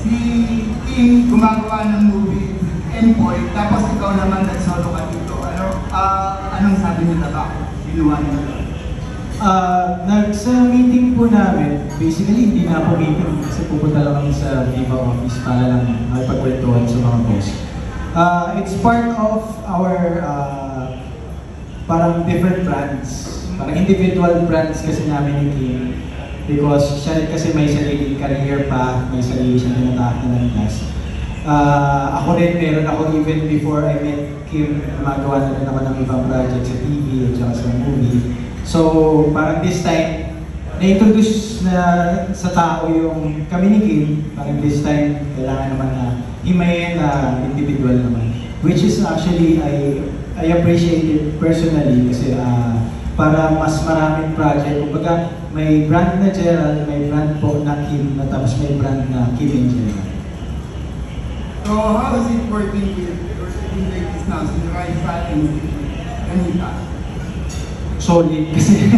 si King gumagawa ng movie Empoy, tapos ikaw naman nag-solo ka dito. Anong sabi nila ba? Ginawa nila? Sa meeting po namin, basically hindi na po meeting kasi pupunta lang kami sa Viva office para lang magpagkwentuhan sa mga boss. It's part of our parang different brands. Parang individual brands kasi namin ni Kim. Because siya rin kasi may sariling career pa, may sarili siyang tinatahak na landas. Ako rin, meron ako even before I met Kim, gumagawa na rin ako ng ibang project sa TV at saka sa movie. So, parang this time, na-introduce na sa tao yung kami ni Kim, parang this time, kailangan naman na himayin na individual naman. Which is actually, I appreciate it personally kasi para mas maraming project. Kumbaga, may brand na Gerald, may brand po na Kim, na tapos may brand na Kim and Gerald. So, how is it working with your team ladies now, si Raisa and si Anita? Solid kasi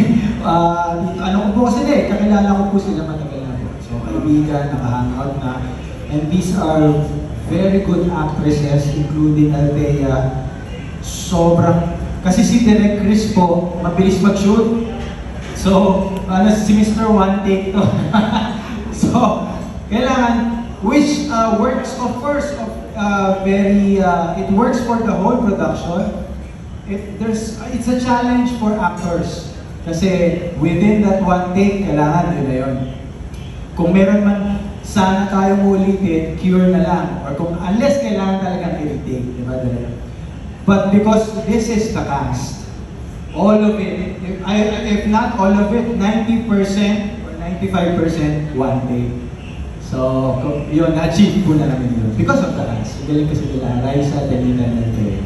ano ko po kasi kakilala ko po sila matagal na po. So kaibigan, naka-hangout na. And these are very good actresses, including Althea. Sobrang, kasi si Direk Chris po, mabilis mag-shoot. So, si Mr. One Take to. So, kailangan, which works of course, it works for the whole production. It's a challenge for actors kasi within that one take, kailangan yun na yun. Kung meron man sana tayong ulitin, cure na lang. Or kung unless kailangan talagang i-retake, di ba? But because this is the cast, all of it, if not all of it, 90% or 95% one take. So, yun, na-achieve po na namin yun. Because of the cast. Galing kasi nila, Raisa, Danita, and Althea.